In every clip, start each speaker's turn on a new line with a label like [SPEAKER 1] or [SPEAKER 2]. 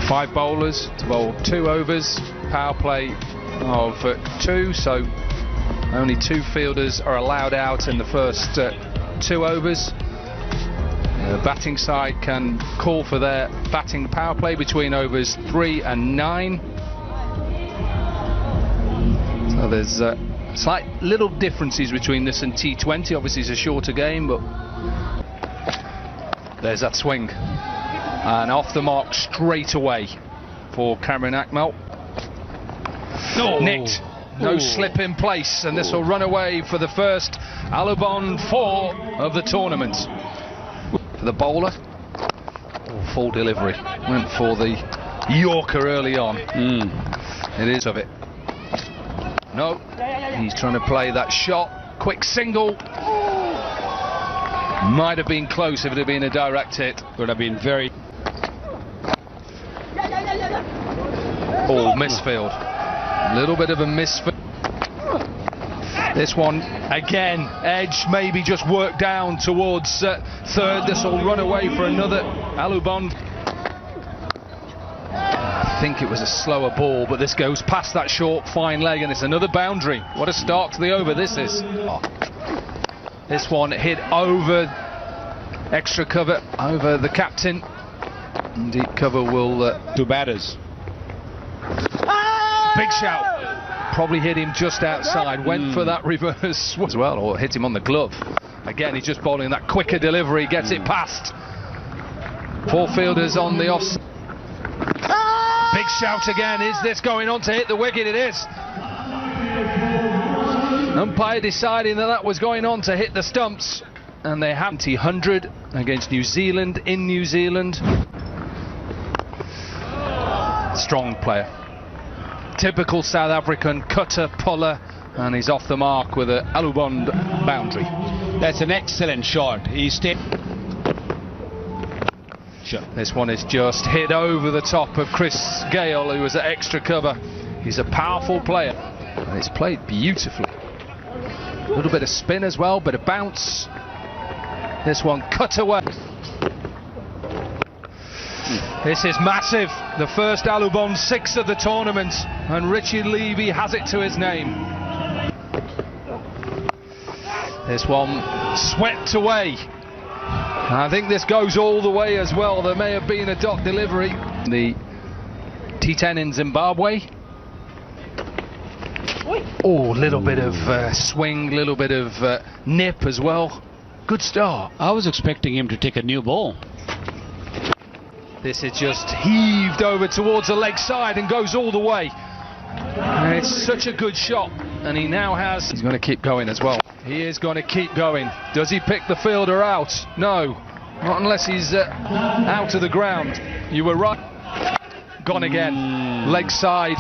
[SPEAKER 1] 5 bowlers to bowl 2 overs, power play of 2, so only 2 fielders are allowed out in the first 2 overs. The batting side can call for their batting power play between overs 3 and 9. So there's slight little differences between this and T20. Obviously it's a shorter game, but there's that swing. And off the mark straight away for Cameron Akmal.
[SPEAKER 2] No.
[SPEAKER 1] Nicked. No slip in place, and this will run away for the first Alubon 4 of the tournament. For the bowler, full delivery. Went for the Yorker early on. It is of it. No, he's trying to play that shot. Quick single. Might have been close if it had been a direct hit.
[SPEAKER 2] Would have been very...
[SPEAKER 1] Oh, misfield. A little bit of a misfield. This one, again, edge maybe just worked down towards third. This will run away for another Alubon. I think it was a slower ball, but this goes past that short, fine leg, and it's another boundary. What a start to the over this is. This one hit over extra cover, over the captain. Deep cover will...
[SPEAKER 2] 2 batters.
[SPEAKER 1] Big shout. Probably hit him just outside. Went for that reverse as well, or hit him on the glove. Again, he's just bowling that quicker delivery, gets it past. 4 fielders on the offside. Big shout again. Is this going on to hit the wicket? It is. Umpire deciding that was going on to hit the stumps, and they have 100 against New Zealand in New Zealand. Strong player. Typical South African cutter, puller, and he's off the mark with a Alubon boundary.
[SPEAKER 2] That's an excellent shot. He stayed.
[SPEAKER 1] This one is just hit over the top of Chris Gale, who was at extra cover. He's a powerful player, and it's played beautifully. A little bit of spin as well, bit of bounce. This one cut away. This is massive. The first Alubon 6 of the tournament, and Richard Levy has it to his name. This one swept away. I think this goes all the way as well. There may have been a dot delivery. The T10 in Zimbabwe. Oh, a little bit of swing, little bit of nip as well. Good start.
[SPEAKER 2] I was expecting him to take a new ball.
[SPEAKER 1] This is just heaved over towards the leg side and goes all the way. And it's such a good shot, and he now has... He's going to keep going as well. He is going to keep going. Does he pick the fielder out? No, not unless he's out of the ground. You were right. Gone again. Leg side.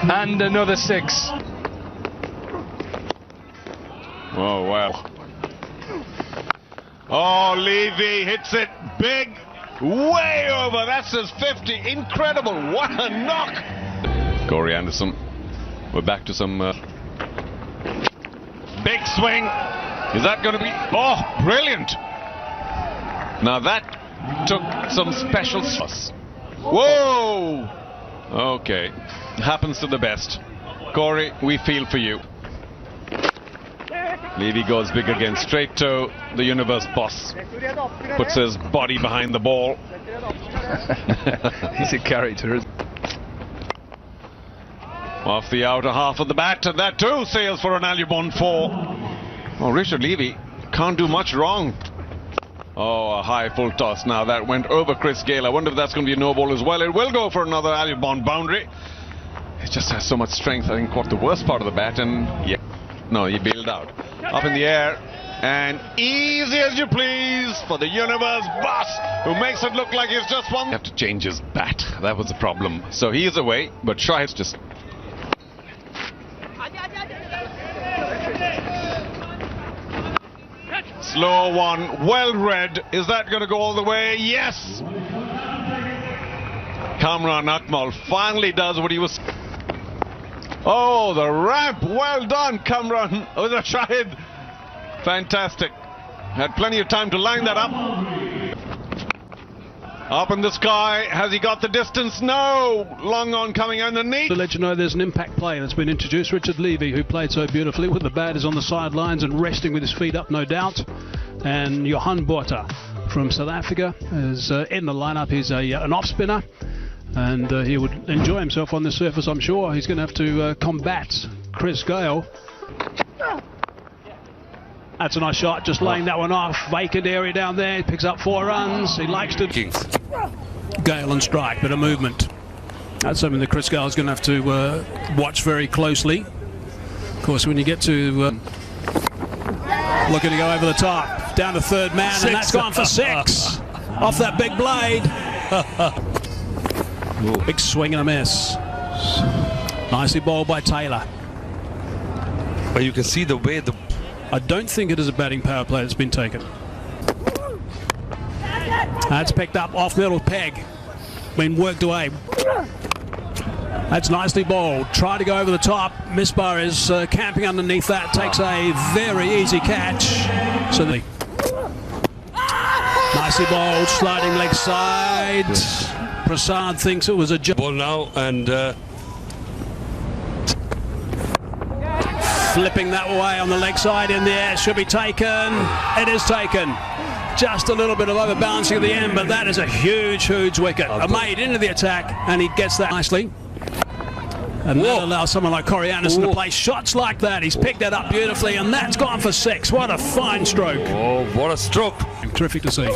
[SPEAKER 1] And another 6.
[SPEAKER 3] Oh, well. Oh, Levy hits it big. Way over. That's his 50. Incredible. What a knock. Corey Anderson. We're back to some big swing. Is that going to be... Oh, brilliant. Now that took some special... Whoa. Okay. Happens to the best. Corey, we feel for you. Levy goes big again, straight to the universe boss. Puts his body behind the ball.
[SPEAKER 1] He's a character.
[SPEAKER 3] Off the outer half of the bat, and that too sails for an Alubon 4. Oh, Richard Levy can't do much wrong. Oh, a high full toss now. That went over Chris Gale. I wonder if that's going to be a no ball as well. It will go for another Alubon boundary. It just has so much strength. I think caught the worst part of the bat, and yeah. No, he bailed out. Up in the air, and easy as you please for the universe boss, who makes it look like he's just won. Have to change his bat. That was the problem. So he is away, but Shahid's just... Slow one, well read. Is that going to go all the way? Yes! Cameron Akmal finally does what he was... Oh, the ramp! Well done, Cameron. Oh, the Shahid. Fantastic. Had plenty of time to line that up. Up in the sky, has he got the distance? No! Long on coming underneath.
[SPEAKER 4] To let you know there's an impact play that's been introduced. Richard Levy, who played so beautifully with the bat, is on the sidelines and resting with his feet up, no doubt. And Johan Botha from South Africa is in the lineup. He's an off spinner, and he would enjoy himself on the surface, I'm sure. He's going to have to combat Chris Gale. That's a nice shot, just laying that one off. Vacant area down there, he picks up 4 runs. He likes to... Gale and strike, bit of movement. That's something that Chris Gale's going to have to watch very closely. Of course, when you get to... looking to go over the top, down to third man, and that's gone for 6. Off that big blade. Big swing and a miss. Nicely bowled by Taylor.
[SPEAKER 5] But you can see the way the...
[SPEAKER 4] I don't think it is a batting power play that's been taken. That's picked up off middle peg. Been worked away. That's nicely bowled. Try to go over the top. Misbar is camping underneath that. Takes a very easy catch. So nicely bowled. Sliding leg side. Prasad thinks it was a jump.
[SPEAKER 5] Ball now and...
[SPEAKER 4] flipping that way on the leg side in the air. Should be taken. It is taken. Just a little bit of overbalancing at the end, but that is a huge, huge wicket. A made into the attack, and he gets that nicely. And that allows someone like Corey Anderson to play shots like that. He's picked that up beautifully, and that's gone for 6. What a fine stroke.
[SPEAKER 5] Oh, what a stroke.
[SPEAKER 4] Terrific to see.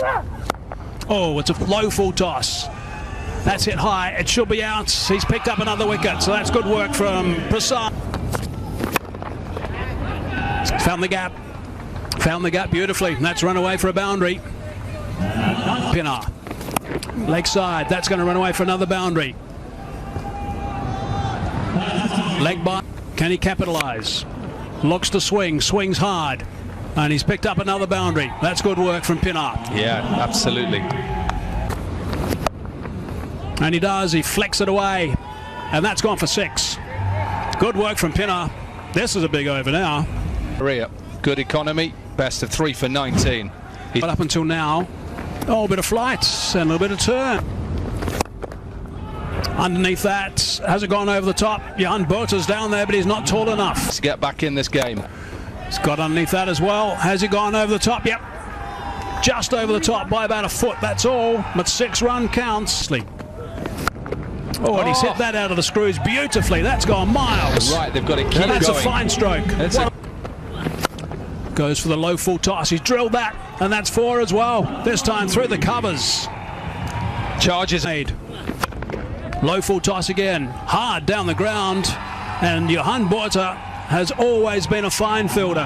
[SPEAKER 4] Oh, it's a low full toss. That's hit high. It should be out. He's picked up another wicket, so that's good work from Prasad. Found the gap. Found the gap beautifully. That's run away for a boundary. Pinner. Leg side. That's going to run away for another boundary. Leg by. Can he capitalise? Looks to swing. Swings hard. And he's picked up another boundary. That's good work from Pinner.
[SPEAKER 5] Yeah, absolutely.
[SPEAKER 4] And he does. He flicks it away. And that's gone for 6. Good work from Pinner. This is a big over now.
[SPEAKER 1] Korea, good economy, best of 3 for 19.
[SPEAKER 4] But up until now, oh, a bit of flight and a bit of turn. Underneath that, has it gone over the top? Johan Botha's down there, but he's not tall enough
[SPEAKER 1] to get back in this game.
[SPEAKER 4] He's got underneath that as well. Has he gone over the top? Yep. Just over the top by about a foot, that's all. But 6 run counts. Oh, and he's hit that out of the screws beautifully. That's gone miles.
[SPEAKER 1] Right, they've got to keep going.
[SPEAKER 4] That's a fine stroke. Goes for the low full toss. He's drilled that, and that's 4 as well. This time through the covers.
[SPEAKER 1] Charges
[SPEAKER 4] made. Low full toss again. Hard down the ground. And Johan Botha has always been a fine fielder.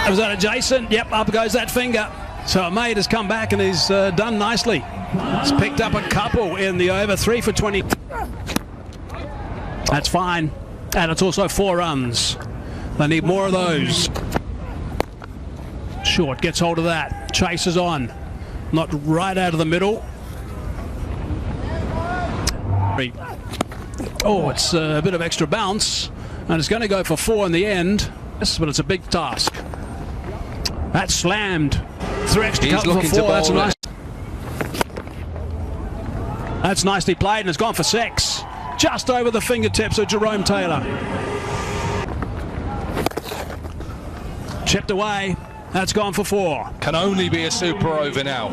[SPEAKER 4] Was that adjacent? Yep, up goes that finger. So a mate has come back and he's done nicely. He's picked up a couple in the over. 3 for 20. That's fine. And it's also 4 runs. They need more of those. Short gets hold of that. Chases on. Not right out of the middle. Oh, it's a bit of extra bounce. And it's going to go for 4 in the end. Yes, but it's a big task. That's slammed. 3 extra
[SPEAKER 1] He's looking for 4.
[SPEAKER 4] That's a nice. That's nicely played, and it's gone for 6. Just over the fingertips of Jerome Taylor. Chipped away. That's gone for 4.
[SPEAKER 1] Can only be a super over now.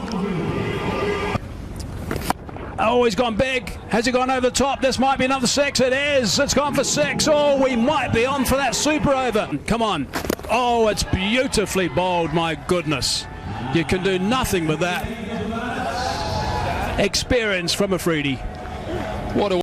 [SPEAKER 4] Oh, he's gone big. Has he gone over the top? This might be another 6. It is. It's gone for 6. Oh, we might be on for that super over. Come on. Oh, it's beautifully bowled. My goodness. You can do nothing with that. Experience from Afridi.
[SPEAKER 1] What a